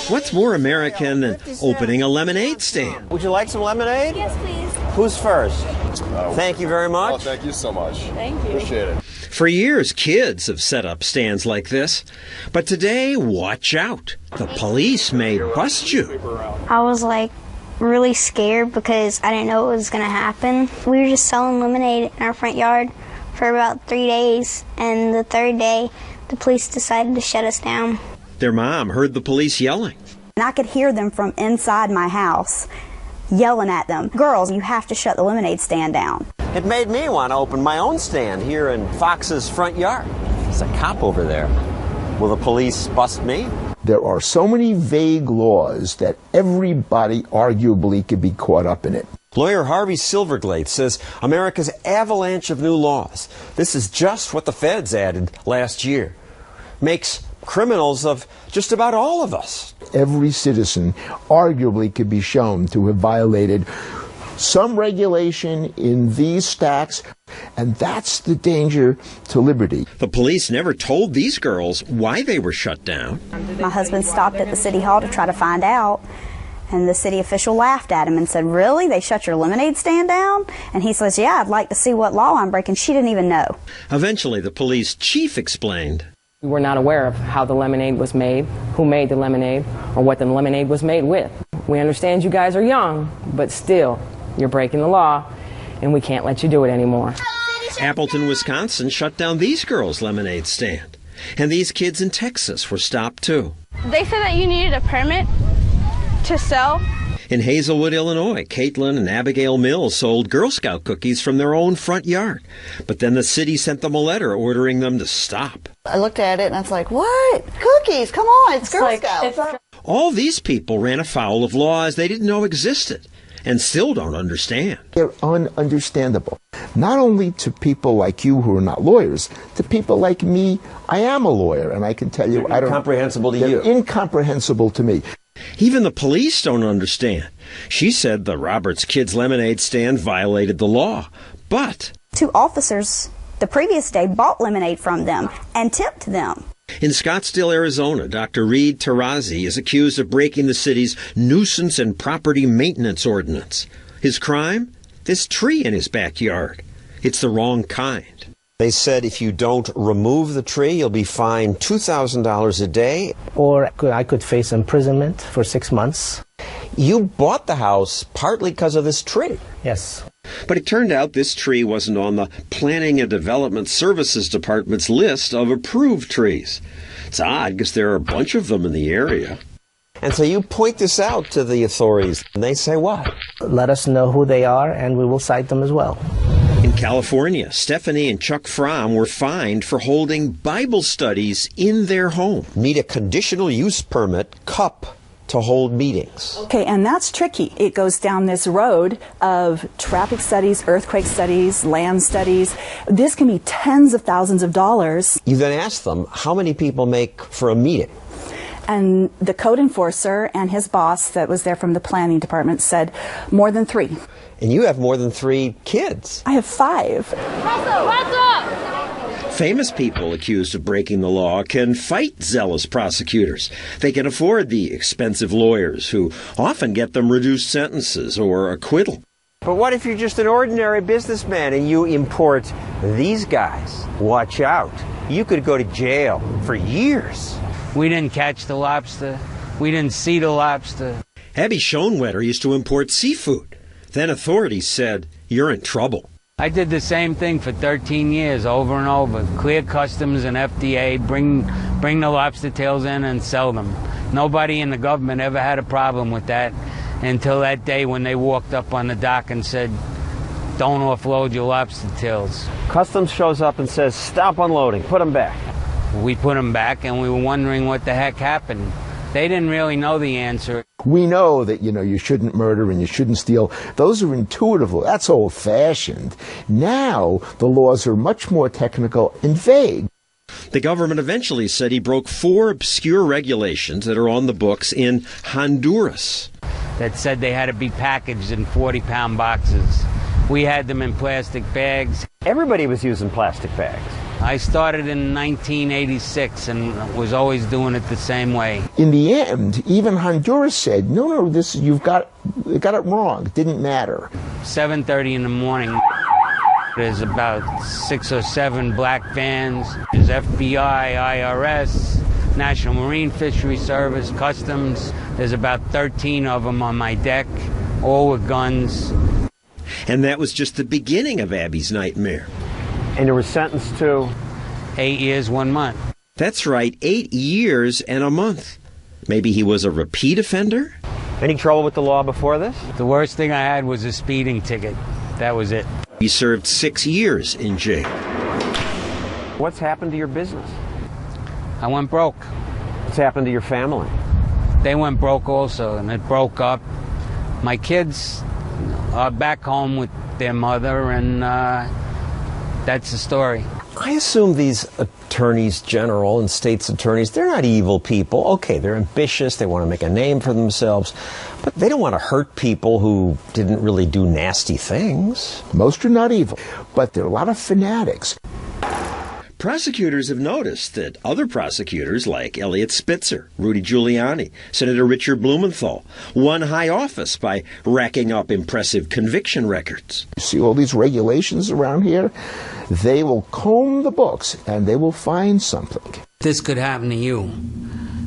What's more American than opening a lemonade stand? Would you like some lemonade? Yes, please. Who's first? Thank you very much. Oh, thank you so much. Thank you. Appreciate it. For years, kids have set up stands like this. But today, watch out. The police may bust you. I was really scared because I didn't know what was going to happen. We were just selling lemonade in our front yard for about 3 days, and the third day, the police decided to shut us down. Their mom heard the police yelling. And I could hear them from inside my house yelling at them, "Girls, you have to shut the lemonade stand down." It made me want to open my own stand here in Fox's front yard. There's a cop over there. Will the police bust me? There are so many vague laws that everybody arguably could be caught up in it. Lawyer Harvey Silverglade says America's avalanche of new laws, this is just what the feds added last year, makes criminals of just about all of us. Every citizen arguably could be shown to have violated some regulation in these stacks, and that's the danger to liberty. The police never told these girls why they were shut down. My husband stopped at the city hall to try to find out, and the city official laughed at him and said, "Really? They shut your lemonade stand down?" And he says, "Yeah, I'd like to see what law I'm breaking." She didn't even know. Eventually, the police chief explained. We were not aware of how the lemonade was made, who made the lemonade, or what the lemonade was made with. We understand you guys are young, but still, you're breaking the law, and we can't let you do it anymore. Appleton, Wisconsin shut down these girls' lemonade stand. And these kids in Texas were stopped too. They said that you needed a permit to sell. In Hazelwood, Illinois, Caitlin and Abigail Mills sold Girl Scout cookies from their own front yard. But then the city sent them a letter ordering them to stop. I looked at it and I was like, "What? Cookies? Come on, it's Girl Scouts." All these people ran afoul of laws they didn't know existed and still don't understand. They're ununderstandable. Not only to people like you who are not lawyers, to people like me. I am a lawyer, and I can tell you, They're incomprehensible to you. Incomprehensible to me. Even the police don't understand. She said the Roberts Kids Lemonade stand violated the law, but 2 officers the previous day bought lemonade from them and tipped them. in Scottsdale, Arizona, Dr. Reed Tarazi is accused of breaking the city's nuisance and property maintenance ordinance. His crime? This tree in his backyard. It's the wrong kind. They said if you don't remove the tree, you'll be fined $2,000 a day. Or I could face imprisonment for 6 months. You bought the house partly because of this tree. Yes. But it turned out this tree wasn't on the Planning and Development Services Department's list of approved trees. It's odd because there are a bunch of them in the area. And so you point this out to the authorities, and they say what? Let us know who they are, and we will cite them as well. In California, Stephanie and Chuck Fromm were fined for holding Bible studies in their home. Need a conditional use permit, CUP, to hold meetings. Okay, and that's tricky. It goes down this road of traffic studies, earthquake studies, land studies. This can be tens of thousands of dollars. You then ask them how many people make for a meeting. And the code enforcer and his boss that was there from the planning department said more than 3. And you have more than 3 kids. I have 5. Famous people accused of breaking the law can fight zealous prosecutors. They can afford the expensive lawyers who often get them reduced sentences or acquittal. But what if you're just an ordinary businessman and you import these guys? Watch out. You could go to jail for years. We didn't catch the lobster. We didn't see the lobster. Abby Schoenwetter used to import seafood. Then authorities said, "You're in trouble." I did the same thing for 13 years, over and over. Clear customs and FDA, bring the lobster tails in and sell them. Nobody in the government ever had a problem with that until that day when they walked up on the dock and said, "Don't offload your lobster tails." Customs shows up and says, "Stop unloading, put them back." We put them back and we were wondering what the heck happened. They didn't really know the answer. We know that, you shouldn't murder and you shouldn't steal. Those are intuitive. That's old-fashioned. Now, the laws are much more technical and vague. The government eventually said he broke 4 obscure regulations that are on the books in Honduras. That said they had to be packaged in 40-pound boxes. We had them in plastic bags. Everybody was using plastic bags. I started in 1986 and was always doing it the same way. In the end, even Honduras said, no, you got it wrong. It didn't matter. 7:30 in the morning. There's about 6 or 7 black vans. There's FBI, IRS, National Marine Fisheries Service, Customs. There's about 13 of them on my deck, all with guns. And that was just the beginning of Abby's nightmare. And you were sentenced to? 8 years, 1 month. That's right, 8 years and a month. Maybe he was a repeat offender? Any trouble with the law before this? The worst thing I had was a speeding ticket. That was it. He served 6 years in jail. What's happened to your business? I went broke. What's happened to your family? They went broke also, and it broke up. My kids are back home with their mother, and that's the story. I assume these attorneys general and state's attorneys, they're not evil people. Okay, they're ambitious, they want to make a name for themselves, but they don't want to hurt people who didn't really do nasty things. Most are not evil, but there are a lot of fanatics. Prosecutors have noticed that other prosecutors like Elliot Spitzer, Rudy Giuliani, Senator Richard Blumenthal won high office by racking up impressive conviction records. You see all these regulations around here? They will comb the books and they will find something. This could happen to you.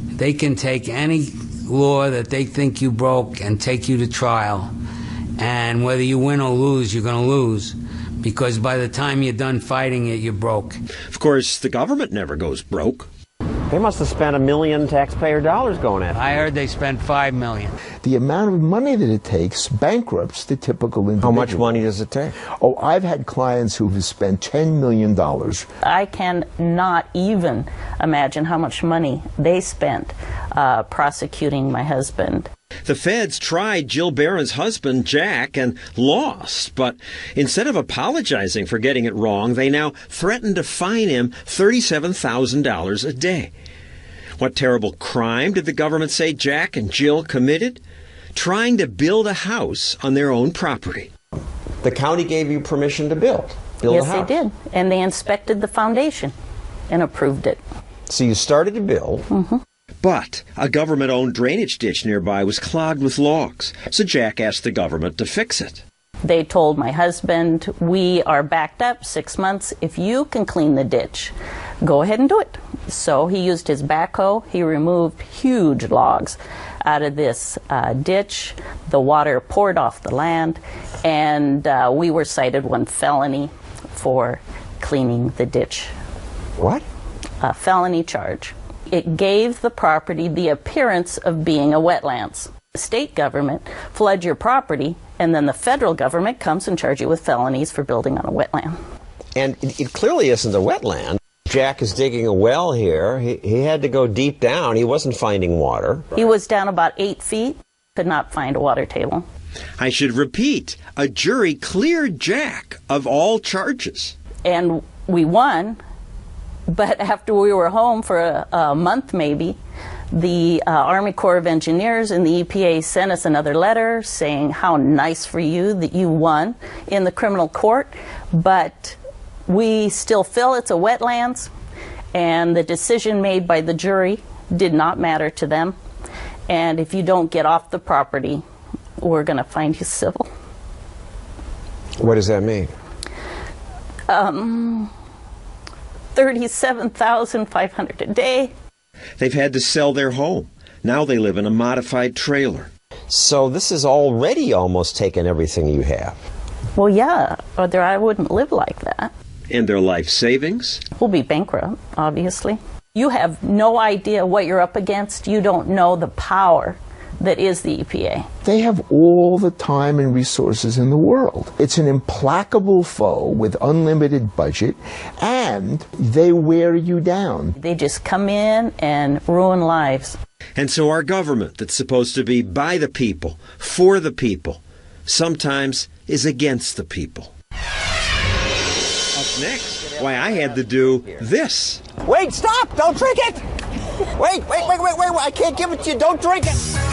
They can take any law that they think you broke and take you to trial. And whether you win or lose, you're going to lose. Because by the time you're done fighting it, you're broke. Of course, the government never goes broke. They must have spent $1 million taxpayer dollars going at it. I heard they spent $5 million. The amount of money that it takes bankrupts the typical individual. How much money does it take? Oh, I've had clients who have spent $10 million. I cannot even imagine how much money they spent prosecuting my husband. The feds tried Jill Barron's husband, Jack, and lost. But instead of apologizing for getting it wrong, they now threaten to fine him $37,000 a day. What terrible crime did the government say Jack and Jill committed? Trying to build a house on their own property. The county gave you permission to build Yes, a house. they did. And they inspected the foundation and approved it. So you started to build. Mm-hmm. But a government-owned drainage ditch nearby was clogged with logs, so Jack asked the government to fix it. They told my husband, we are backed up 6 months. If you can clean the ditch, go ahead and do it. So he used his backhoe. He removed huge logs out of this ditch. The water poured off the land, and we were cited 1 felony for cleaning the ditch. What? A felony charge. It gave the property the appearance of being a wetlands. The state government floods your property, and then the federal government comes and charges you with felonies for building on a wetland. And it clearly isn't a wetland. Jack is digging a well here. He had to go deep down. He wasn't finding water. He was down about 8 feet, could not find a water table. I should repeat, a jury cleared Jack of all charges. And we won. But after we were home for a month maybe, the Army Corps of Engineers and the EPA sent us another letter saying how nice for you that you won in the criminal court, but we still feel it's a wetlands, and the decision made by the jury did not matter to them. And if you don't get off the property, we're going to fine you civil. What does that mean? $37,500 a day. They've had to sell their home. Now they live in a modified trailer. So this has already almost taken everything you have. Well, yeah, or I wouldn't live like that. And their life savings? We'll be bankrupt, obviously. You have no idea what you're up against. You don't know the power that is the EPA. They have all the time and resources in the world. It's an implacable foe with unlimited budget, and they wear you down. They just come in and ruin lives. And so our government, that's supposed to be by the people, for the people, sometimes is against the people. Up next, why I had to do this. Wait, stop! Don't drink it! Wait, I can't give it to you. Don't drink it!